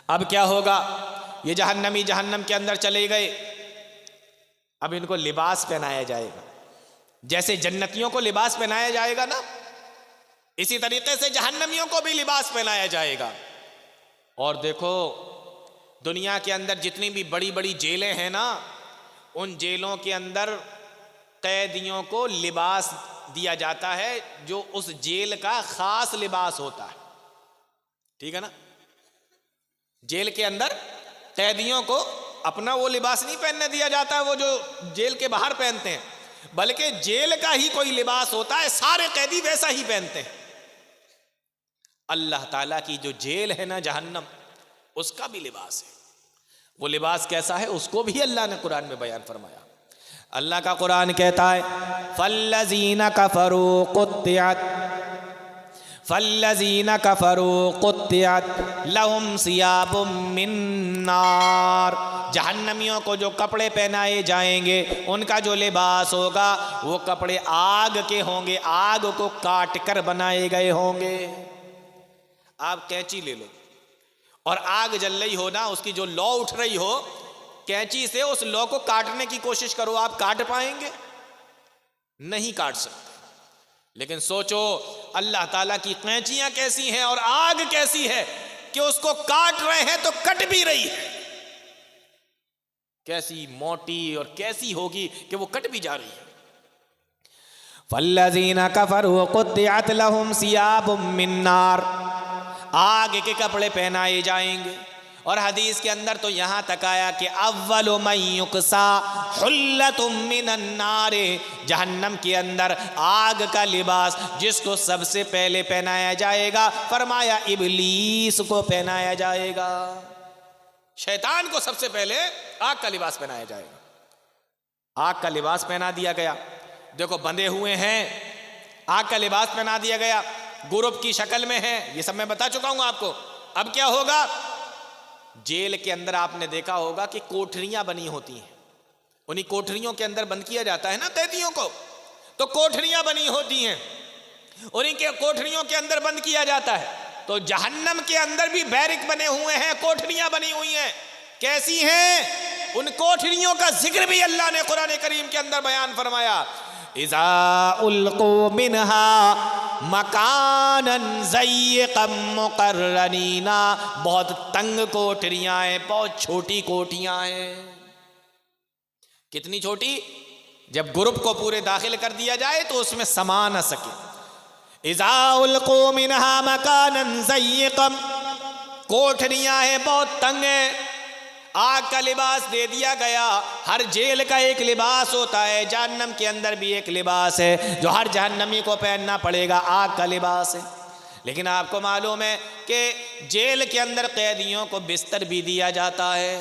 अब क्या होगा, ये जहन्नमी जहन्नम के अंदर चले गए, अब इनको लिबास पहनाया जाएगा। जैसे जन्नतियों को लिबास पहनाया जाएगा ना, इसी तरीके से जहन्नमियों को भी लिबास पहनाया जाएगा। और देखो, दुनिया के अंदर जितनी भी बड़ी बड़ी जेलें हैं ना, उन जेलों के अंदर कैदियों को लिबास दिया जाता है जो उस जेल का खास लिबास होता है। ठीक है ना? जेल के अंदर कैदियों को अपना वो लिबास नहीं पहनने दिया जाता है वो जो जेल के बाहर पहनते हैं, बल्कि जेल का ही कोई लिबास होता है, सारे कैदी वैसा ही पहनते हैं। अल्लाह ताला की जो जेल है ना जहन्नम, उसका भी लिबास है। वो लिबास कैसा है उसको भी अल्लाह ने कुरान में बयान फरमाया। अल्लाह का कुरान कहता है, फल्लज़ीना कफ़रू क़ुत्तिअत फल्लज़ीना कफ़रू क़ुत्तिअत लहुम सियाबुम मिन नार। जहन्नमियों को जो कपड़े पहनाए जाएंगे, उनका जो लिबास होगा वो कपड़े आग के होंगे, आग को काट कर बनाए गए होंगे। आप कैंची ले लो और आग जल रही हो ना, उसकी जो लौ उठ रही हो, कैंची से उस लौ को काटने की कोशिश करो, आप काट पाएंगे? नहीं काट सकते। लेकिन सोचो अल्लाह ताला की कैंचियां कैसी हैं और आग कैसी है कि उसको काट रहे हैं तो कट भी रही है। कैसी मोटी और कैसी होगी कि वो कट भी जा रही है। फल्लज़ीना कफ़रू क़ुत्तिअत लहुम सियाबुम मिन नार, आग के कपड़े पहनाए जाएंगे। और हदीस के अंदर तो यहाँ तक आया कि अव्वलु मन युक्सा हुल्लतुम मिनन नार, जहन्नम के अंदर आग का लिबास जिसको सबसे पहले पहनाया जाएगा, फरमाया इब्लीस को पहनाया जाएगा। शैतान को सबसे पहले आग का लिबास पहनाया जाएगा। आग का लिबास पहना दिया गया। देखो बंधे हुए हैं, आग का लिबास पहना दिया गया, ग्रुप की शक्ल में है, ये सब मैं बता चुका हूं आपको। अब क्या होगा, जेल के अंदर आपने देखा होगा कि कोठरियां बनी होती हैं, उन्हीं कोठरियों के अंदर बंद किया जाता है ना कैदियों को, तो कोठरियां बनी होती हैं, उन्हीं के कोठरियों के अंदर बंद किया जाता है। तो जहन्नम के अंदर भी बैरिक बने हुए हैं, कोठरियां बनी हुई हैं। कैसी हैं? उन कोठरियों का जिक्र भी अल्लाह ने कुरान करीम के अंदर बयान फरमाया। इज़ा उल्क़ू मिन्हा मकानन ज़य्यक़म मुक़र्रनीना, बहुत तंग कोठरियां हैं, बहुत छोटी कोठियां हैं। कितनी छोटी? जब ग्रुप को पूरे दाखिल कर दिया जाए तो उसमें समा न सके। इज़ा उल्क़ू मिन्हा मकानन ज़य्यक़म, कोठरियां हैं बहुत तंग हैं। आग का लिबास दे दिया गया। हर जेल का एक लिबास होता है, जहन्नम के अंदर भी एक लिबास है जो हर जहन्नमी को पहनना पड़ेगा, आग का लिबास है। लेकिन आपको मालूम है कि जेल के अंदर कैदियों को बिस्तर भी दिया जाता है,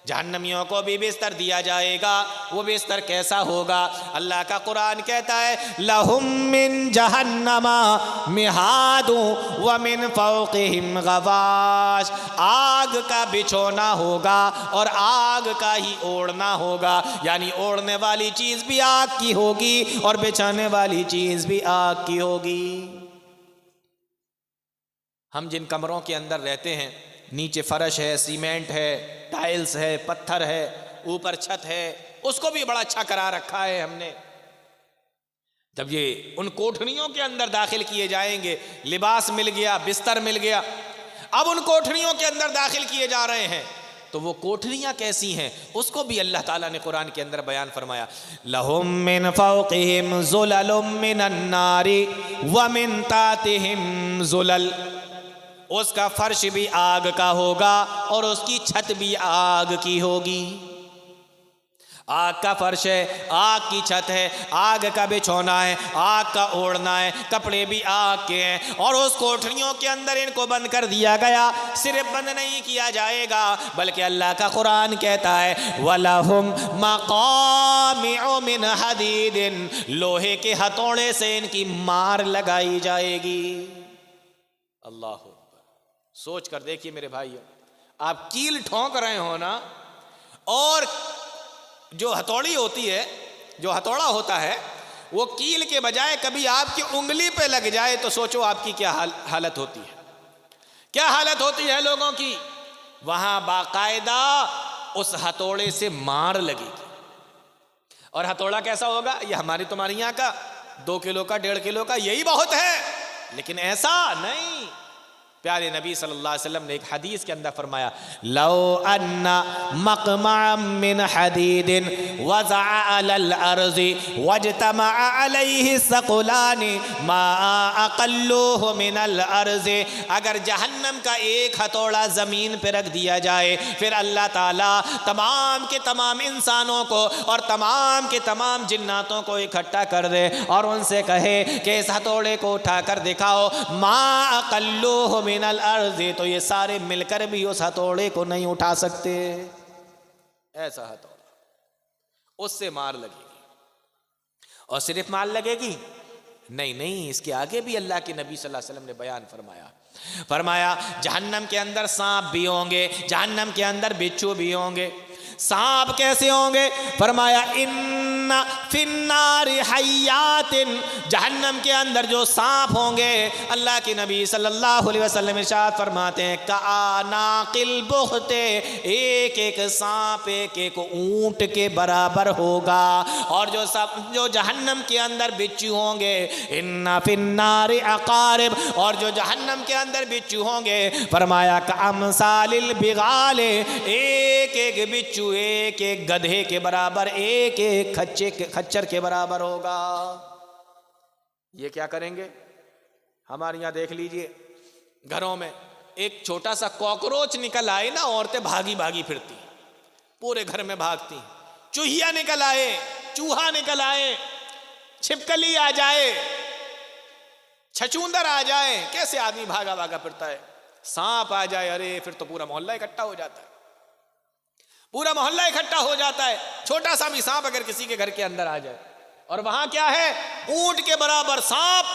जहन्नमियों को भी बिस्तर दिया जाएगा। वो बिस्तर कैसा होगा? अल्लाह का कुरान कहता है, लहुम मिन जहन्नमा मिहादु व मिन फौक़िहिम गवाश, आग का बिछोना होगा और आग का ही ओढ़ना होगा, यानी ओढ़ने वाली चीज भी आग की होगी और बिछाने वाली चीज भी आग की होगी। हम जिन कमरों के अंदर रहते हैं, नीचे फर्श है, सीमेंट है, टाइल्स है, पत्थर है, ऊपर छत है, उसको भी बड़ा अच्छा करा रखा है हमने। जब ये उन कोठरियों के अंदर दाखिल किए जाएंगे, लिबास मिल गया, बिस्तर मिल गया, अब उन कोठरियों के अंदर दाखिल किए जा रहे हैं, तो वो कोठरियां कैसी हैं उसको भी अल्लाह ताला ने कुरान के अंदर बयान फरमाया। लहुम मिन फौक़िहिम ज़ुललुम मिनन नारी व मिन तातिहिम ज़ुलल, उसका फर्श भी आग का होगा और उसकी छत भी आग की होगी। आग का फर्श है, आग की छत है, आग का बिछौना है, आग का ओढ़ना है, कपड़े भी आग के हैं। और उस कोठरियों के अंदर इनको बंद कर दिया गया। सिर्फ बंद नहीं किया जाएगा, बल्कि अल्लाह का कुरान कहता है, वलहुम मक़ामिउ मिन हदीदिन, लोहे के हथौड़े से इनकी मार लगाई जाएगी। अल्लाह, सोच कर देखिए मेरे भाइयों, आप कील ठोंक रहे हो ना, और जो हथौड़ी होती है, जो हथौड़ा होता है, वो कील के बजाय कभी आपकी उंगली पे लग जाए तो सोचो आपकी क्या हालत होती है, क्या हालत होती है लोगों की। वहां बाकायदा उस हथौड़े से मार लगेगी। और हथौड़ा कैसा होगा? ये हमारी तुम्हारी यहाँ का 2 किलो का 1.5 किलो का यही बहुत है, लेकिन ऐसा नहीं। प्यारे नबी सल्लल्लाहु अलैहि वसल्लम ने एक हदीस के अंदर फरमाया, लो अन्ना मक़मअम मिन हदीदिन वज़अ अलल अर्ज़ि वज्तमअ अलैहि सक़लानि मा अक़ल्लुहु मिनल अर्ज़ि। अगर जहन्नम का एक हथौड़ा ज़मीन पे रख दिया जाए, फिर अल्लाह ताला तमाम के तमाम इंसानों को और तमाम के तमाम जिन्नातों को इकट्ठा कर दे और उनसे कहे कि इस हथौड़े को उठा कर दिखाओ, मा अक़ल्लुहु मिनल अर्ज़ि, तो ये सारे मिलकर भी उस हथौड़े को नहीं उठा सकते। ऐसा हथौड़ा, उससे मार लगेगी। और सिर्फ मार लगेगी नहीं नहीं, इसके आगे भी अल्लाह के नबी सल्लल्लाहु अलैहि वसल्लम ने बयान फरमाया जहन्नम के अंदर सांप भी होंगे, जहन्नम के अंदर बिच्छू भी होंगे। सांप कैसे होंगे? फरमाया इन्ना फिन्नारि हयातिन, जहन्नम के अंदर जो सांप होंगे, अल्लाह के नबी सल्लल्लाहु अलैहि वसल्लम इरशाद फरमाते हैं कानाकिल बुख्ते, एक एक सांप एक एक ऊंट के बराबर होगा। और जो जहन्नम के अंदर बिच्छू होंगे, इन्ना फिन्नारि अकारिब, और जो जहन्नम के अंदर बिच्छू होंगे, फरमाया कामसालिल बिगाले, एक एक बिच्छू एक एक गधे के बराबर, एक एक खच्चर के बराबर होगा। ये क्या करेंगे? हमारे यहां देख लीजिए, घरों में एक छोटा सा कॉकरोच निकल आए ना, औरतें भागी भागी फिरती, पूरे घर में भागती। चूहिया निकल आए, चूहा निकल आए, छिपकली आ जाए, छछूंदर आ जाए, कैसे आदमी भागा भागा फिरता है। सांप आ जाए, अरे फिर तो पूरा मोहल्ला इकट्ठा हो जाता है, पूरा मोहल्ला इकट्ठा हो जाता है। छोटा सा भी सांप अगर किसी के घर के अंदर आ जाए, और वहां क्या है? ऊंट के बराबर सांप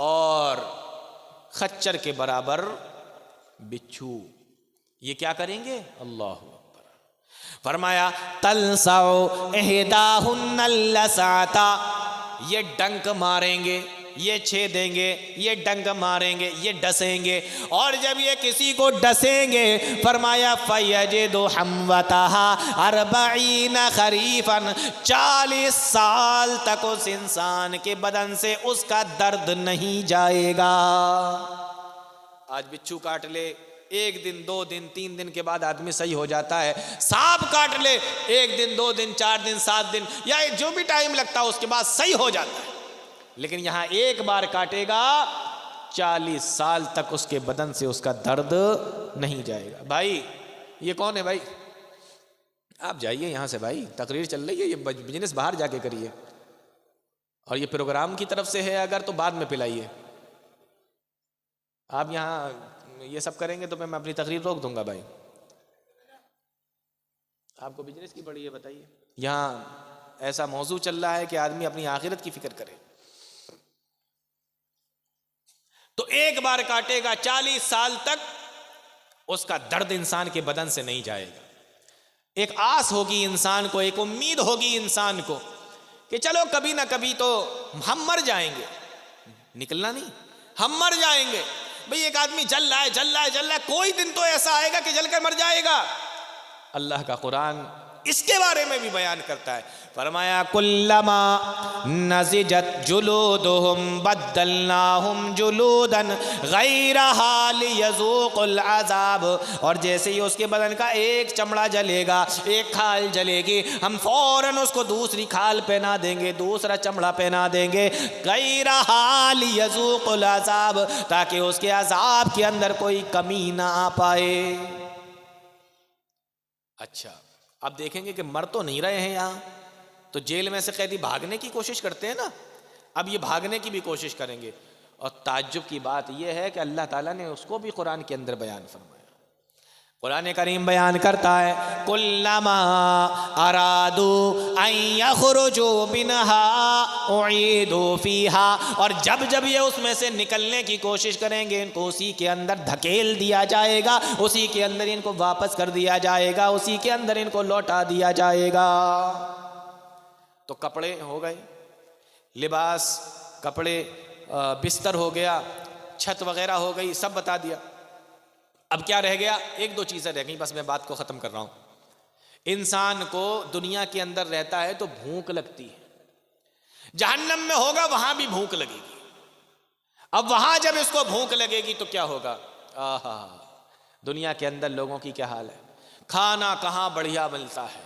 और खच्चर के बराबर बिच्छू। ये क्या करेंगे? अल्लाह अकबर। फरमाया तलसाउ इहदाहुन्नल लसाता, ये डंक मारेंगे, ये छेदेंगे, ये डंक मारेंगे, ये डसेंगे। और जब ये किसी को डसेंगे, फरमाया फयजिदु हमवतहा अर्बईन खरीफन, 40 साल तक उस इंसान के बदन से उसका दर्द नहीं जाएगा। आज बिच्छू काट ले, 1 दिन 2 दिन 3 दिन के बाद आदमी सही हो जाता है। सांप काट ले, 1 दिन 2 दिन 4 दिन 7 दिन, या जो भी टाइम लगता है उसके बाद सही हो जाता है। लेकिन यहां एक बार काटेगा, 40 साल तक उसके बदन से उसका दर्द नहीं जाएगा। भाई ये कौन है भाई? आप जाइए यहां से भाई, तकरीर चल रही है, ये बिजनेस बाहर जाके करिए। और ये प्रोग्राम की तरफ से है अगर, तो बाद में पिलाइए। आप यहां ये सब करेंगे तो मैं अपनी तकरीर रोक दूंगा भाई। आपको बिजनेस की पड़ी है, बताइए। यहां ऐसा मौजू चल रहा है कि आदमी अपनी आखिरत की फिक्र करे। तो एक बार काटेगा, 40 साल तक उसका दर्द इंसान के बदन से नहीं जाएगा। एक आस होगी इंसान को, एक उम्मीद होगी इंसान को कि चलो कभी ना कभी तो हम मर जाएंगे। निकलना नहीं, हम मर जाएंगे। भाई एक आदमी जल रहा है, कोई दिन तो ऐसा आएगा कि जलकर मर जाएगा। अल्लाह का कुरान इसके बारे में भी बयान करता है। फरमाया कुल्लमा नज़िजत जुलूदुहुम बद्दलनाहुम जुलूदन गैरहा लियज़ूक़ुल अज़ाब, और जैसे ही उसके बदन का एक चमड़ा जलेगा, एक खाल जलेगी, हम फौरन उसको दूसरी खाल पहना देंगे, दूसरा चमड़ा पहना देंगे। गैरहा लियज़ूक़ुल अज़ाब, ताकि उसके अज़ाब के अंदर कोई कमी ना आ पाए। अच्छा, अब देखेंगे कि मर तो नहीं रहे हैं यहाँ, तो जेल में से कैदी भागने की कोशिश करते हैं ना, अब ये भागने की भी कोशिश करेंगे। और ताज्जुब की बात यह है कि अल्लाह ताला ने उसको भी कुरान के अंदर बयान फरमाया। कुरान करीम बयान करता है कुल्लमा अरादू अन यखरुजू मिनहा उईदू फीहा, और जब जब ये उसमें से निकलने की कोशिश करेंगे, इनको उसी के अंदर धकेल दिया जाएगा, उसी के अंदर इनको वापस कर दिया जाएगा, उसी के अंदर इनको लौटा दिया जाएगा। तो कपड़े हो गए, लिबास, कपड़े, बिस्तर हो गया, छत वगैरह हो गई, सब बता दिया। अब क्या रह गया? एक दो चीज़ें रह गई, बस मैं बात को ख़त्म कर रहा हूँ। इंसान को दुनिया के अंदर रहता है तो भूख लगती है, जहन्नम में होगा वहां भी भूख लगेगी। अब वहां जब इसको भूख लगेगी तो क्या होगा? आहा, दुनिया के अंदर लोगों की क्या हाल है, खाना कहाँ बढ़िया मिलता है,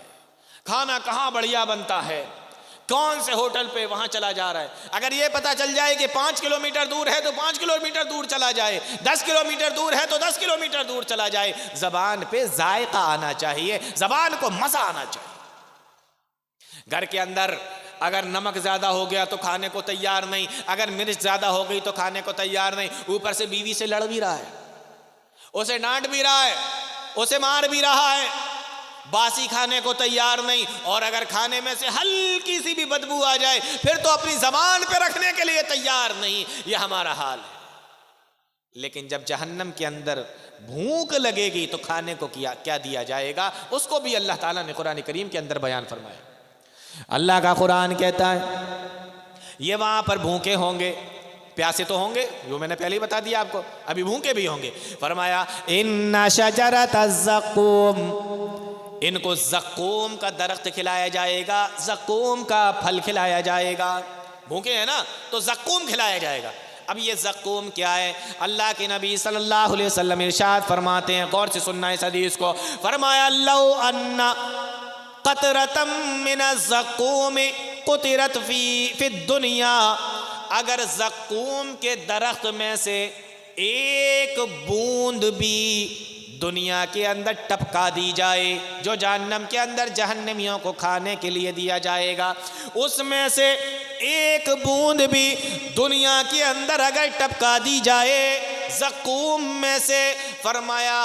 खाना कहाँ बढ़िया बनता है, कौन से होटल पे वहां चला जा रहा है। अगर ये पता चल जाए कि 5 किलोमीटर दूर है तो 5 किलोमीटर दूर चला जाए, 10 किलोमीटर दूर है तो 10 किलोमीटर दूर चला जाए। जबान पे जायका आना चाहिए, जबान को मजा आना चाहिए। घर के अंदर अगर नमक ज्यादा हो गया तो खाने को तैयार नहीं, अगर मिर्च ज्यादा हो गई तो खाने को तैयार नहीं। ऊपर से बीवी से लड़ भी रहा है, उसे डांट भी रहा है, उसे मार भी रहा है, बासी खाने को तैयार नहीं। और अगर खाने में से हल्की सी भी बदबू आ जाए फिर तो अपनी जबान पे रखने के लिए तैयार नहीं। यह हमारा हाल है। लेकिन जब जहन्नम के अंदर भूख लगेगी तो खाने को क्या दिया जाएगा, उसको भी अल्लाह ताला ने कुरान करीम के अंदर बयान फरमाया। अल्लाह का कुरान कहता है ये वहां पर भूखे होंगे, प्यासे तो होंगे, जो मैंने पहले ही बता दिया आपको, अभी भूखे भी होंगे। फरमाया इन्ना शजरत ज़क़ूम, इनको ज़क़ूम का दरख्त खिलाया जाएगा, ज़क़ूम का फल खिलाया जाएगा। भूखे हैं ना तो ज़क़ूम खिलाया जाएगा। अब ये ज़क़ूम क्या है? अल्लाह के नबी सल्लल्लाहु अलैहि वसल्लम इरशाद फरमाते हैं, गौर से सुनना इस हदीस को। फरमाया लौ अन्ना क़तरतम मिन ज़क़ूम क़ुतिरत फ़ी दुनिया, अगर ज़क़ूम के दरख्त में से एक बूंद भी दुनिया के अंदर टपका दी जाए, जो जहन्नम के अंदर जहन्नमियों को खाने के लिए दिया जाएगा, उसमें से एक बूंद भी दुनिया के अंदर अगर टपका दी जाए ज़क़ूम में से, फरमाया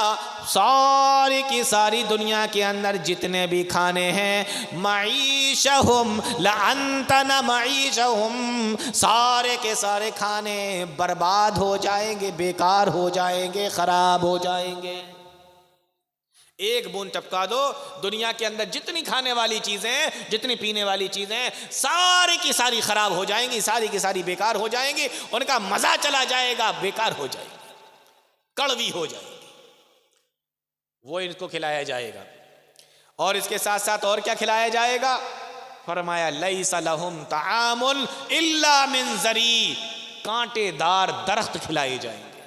सारी की सारी दुनिया के अंदर जितने भी खाने हैं, मईशहुम लअंतना मईशहुम, सारे के सारे खाने बर्बाद हो जाएंगे, बेकार हो जाएंगे, खराब हो जाएंगे। एक बूंद टपका दो, दुनिया के अंदर जितनी खाने वाली चीजें, जितनी पीने वाली चीजें, सारी की सारी खराब हो जाएंगी, सारी की सारी बेकार हो जाएंगी, उनका मजा चला जाएगा, बेकार हो जाएगी, कड़वी हो जाएगी। वो इनको खिलाया जाएगा। और इसके साथ साथ और क्या खिलाया जाएगा? फरमाया लैसा लहुम तामुन इल्ला मिन ज़री, कांटेदार दरख्त खिलाए जाएंगे।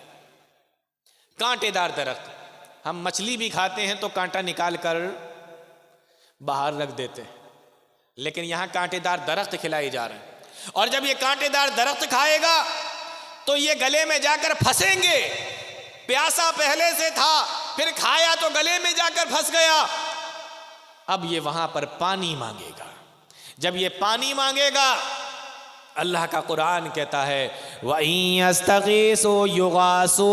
कांटेदार दरख्त, हम मछली भी खाते हैं तो कांटा निकाल कर बाहर रख देते हैं, लेकिन यहां कांटेदार दरख्त खिलाए जा रहे हैं। और जब ये कांटेदार दरख्त खाएगा तो ये गले में जाकर फंसेंगे। प्यासा पहले से था, फिर खाया तो गले में जाकर फंस गया, अब ये वहां पर पानी मांगेगा। जब ये पानी मांगेगा, अल्लाह का कुरान कहता है वइयस्तगीसु युगासु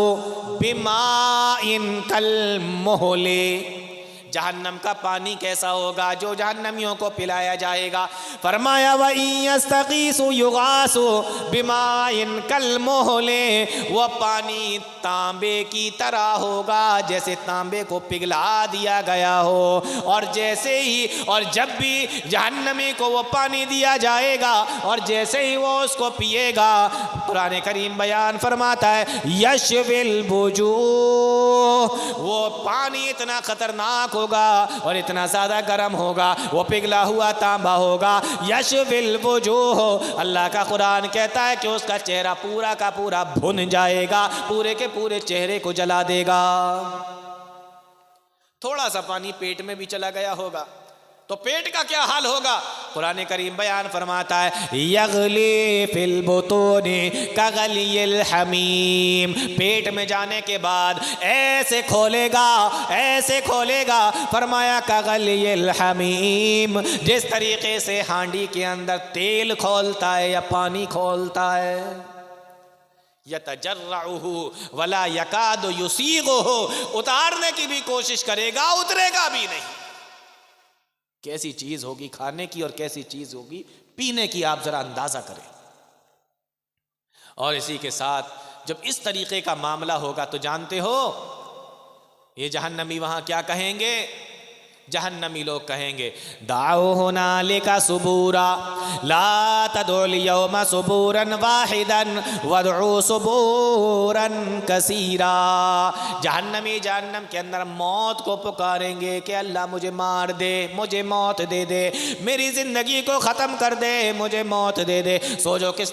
बिमाइन कल मुहले, जहन्नम का पानी कैसा होगा जो जहन्नमियों को पिलाया जाएगा। फरमाया वइयस्तगीसु युगासु बिमाइन कल मुहले, वह पानी तांबे की तरह होगा, जैसे तांबे को पिघला दिया गया हो। और जैसे ही, और जब भी जहन्नमी को वो पानी दिया जाएगा और जैसे ही वो उसको पिएगा, कुरान करीम बयान फरमाता है यशविल वुजूह, वो पानी इतना खतरनाक होगा और इतना ज्यादा गर्म होगा, वो पिघला हुआ तांबा होगा। यशविल वुजूह, अल्लाह का कुरान कहता है कि उसका चेहरा पूरा का पूरा भुन जाएगा, पूरे के पूरे चेहरे को जला देगा। थोड़ा सा पानी पेट में भी चला गया होगा तो पेट का क्या हाल होगा? कुरान करीम बयान फरमाता है यगली फिल बुतूनी कगलियल हमीम, पेट में जाने के बाद ऐसे खोलेगा, ऐसे खोलेगा, फरमाया कगलियल हमीम, जिस तरीके से हांडी के अंदर तेल खोलता है या पानी खोलता है। यतजर्रउहु वला यकादु युसीगुहु, उतारने की भी कोशिश करेगा, उतरेगा भी नहीं। कैसी चीज होगी खाने की और कैसी चीज होगी पीने की, आप जरा अंदाजा करें। और इसी के साथ जब इस तरीके का मामला होगा तो जानते हो ये जहन्नमी वहां क्या कहेंगे? जहन्नमी लोग कहेंगे दाओ हुनालिका सुबूरा ला तदुल यौमा सुबूरन वाहिदन वदउ सुबूरन कसीरा। जहन्नमी जहन्नम के अंदर मौत को पुकारेंगे कि अल्लाह मुझे मार दे, मुझे मौत दे दे, मेरी ज़िंदगी को ख़त्म कर दे, मुझे मौत दे दे। सोचो किस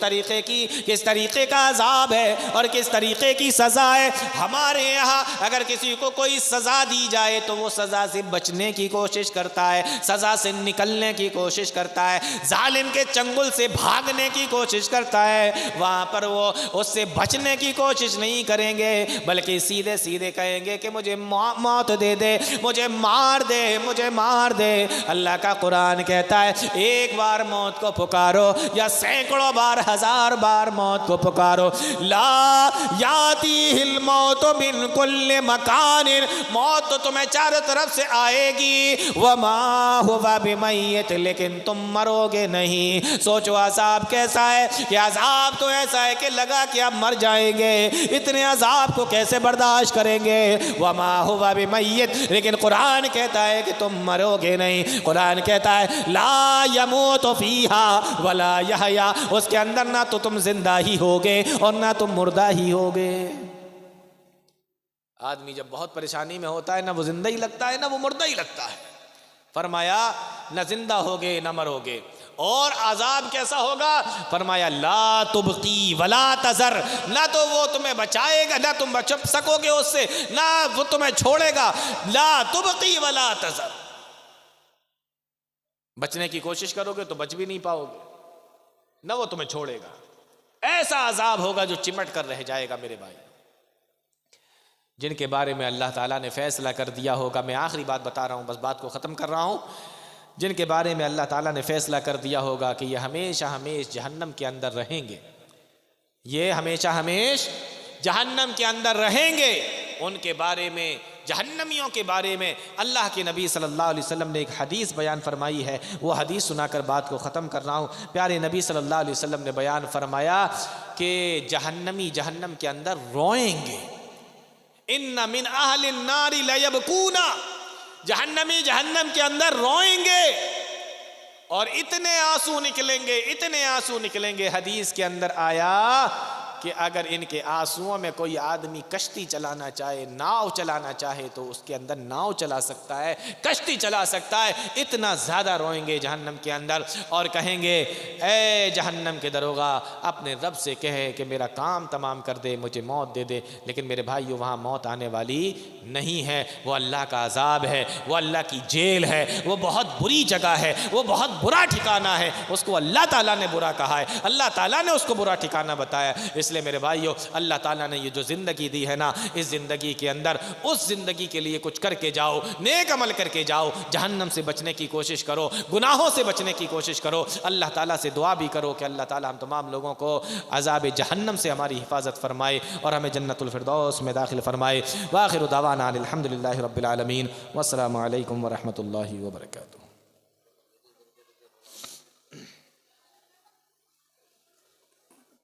तरीक़े का अज़ाब है और किस तरीक़े की सज़ा है। हमारे यहाँ अगर किसी को कोई सज़ा दी जाए तो वो सज़ा से बचने की कोशिश करता है, सज़ा से निकलने की कोशिश करता है, जालिम के चंगुल से भागने की कोशिश करता है। वहाँ पर वो उससे बचने की कोशिश नहीं करेंगे, बल्कि सीधे सीधे कहेंगे कि मुझे मौत दे दे, मुझे मार दे, मुझे मार दे। अल्लाह का कुरान कहता है एक बार मौत को पुकारो या सैकड़ों बार, हजार बार मौत को पुकारो, ला यातीहिल मौत मिन कुल्li मकान, मौत तो तुम्हें चारों तरफ से आएगी, वमा हुवा बिमय्यत, लेकिन तुम मरोगे नहीं। सोचो अज़ाब कैसा है कि अज़ाब तो ऐसा है कि लगा कि आप मर जाएंगे, इतने अज़ाब को कैसे बर्दाश्त करेंगे। वमा हुवा बिमय्यत, लेकिन कुरान कहता है कि तुम मरोगे नहीं। कुरान कहता है ला यमूतु फीहा वला यहया, उसके अंदर ना तो तुम जिंदा ही होगे और ना तुम मुर्दा ही होगे। आदमी जब बहुत परेशानी में होता है ना वो जिंदा ही लगता है ना वो मुर्दा ही लगता है। फरमाया न जिंदा होगे न मरोगे। और अजाब कैसा होगा? फरमाया ला तुबकी वला तजर, ना तो वो तुम्हें बचाएगा, ना तुम बच सकोगे उससे, ना वो तुम्हें छोड़ेगा। ला तुबकी वला तजर, बचने की कोशिश करोगे तो बच भी नहीं पाओगे, ना वो तुम्हें छोड़ेगा। ऐसा अजाब होगा जो चिमट कर रह जाएगा। मेरे भाई, जिनके बारे में अल्लाह ताला ने फैसला कर दिया होगा, मैं आखिरी बात बता रहा हूँ, बस बात को ख़त्म कर रहा हूँ। जिनके बारे में अल्लाह ताला ने फैसला कर दिया होगा कि ये हमेशा हमेश जहन्नम के अंदर रहेंगे, ये हमेशा हमेश जहन्नम के अंदर रहेंगे, उनके बारे में, जहन्नमियों के बारे में अल्लाह के नबी सल्लल्लाहु अलैहि वसल्लम ने एक हदीस बयान फरमाई है। वो हदीस सुनाकर बात को ख़त्म कर रहा हूँ। प्यारे नबी सल्लल्लाहु अलैहि वसल्लम ने बयान फरमाया कि जहन्नमी जहन्नम के अंदर रोएंगे। इन्ना मिन अहलिन नारी लयबकूना, जहन्नमी जहन्नम के अंदर रोएंगे और इतने आंसू निकलेंगे, इतने आंसू निकलेंगे। हदीस के अंदर आया कि अगर इनके आंसुओं में कोई आदमी कश्ती चलाना चाहे, नाव चलाना चाहे, तो उसके अंदर नाव चला सकता है, कश्ती चला सकता है। इतना ज़्यादा रोएंगे जहन्नम के अंदर और कहेंगे ए जहन्नम के दरोगा, अपने रब से कहे कि मेरा काम तमाम कर दे, मुझे मौत दे दे। लेकिन मेरे भाइयों, वहाँ मौत आने वाली नहीं है, वो अल्लाह का अजाब है, वो अल्लाह की जेल है, वो बहुत बुरी जगह है, वो बहुत बुरा ठिकाना है। उसको अल्लाह ताला ने बुरा कहा है, अल्लाह ताला ने उसको बुरा ठिकाना बताया। इसलिए मेरे भाइयों, अल्लाह ताला ने ये जो ज़िंदगी दी है ना, इस ज़िंदगी के अंदर उस ज़िंदगी के लिए कुछ करके जाओ, नेक अमल करके जाओ, जहन्नम से बचने की कोशिश करो, गुनाहों से बचने की कोशिश करो। अल्लाह ताला से दुआ भी करो कि अल्लाह ताला हम तमाम लोगों को अज़ाब जहन्नम से हमारी हिफाजत फरमाए और हमें जन्नतुल फिरदौस में दाखिल फरमाए। व आखिरु दावाना अनिल हम्दुलिल्लाहि रब्बिल आलमीन। वस्सलामु अलैकुम व रहमतुल्लाहि व बरकातुहू।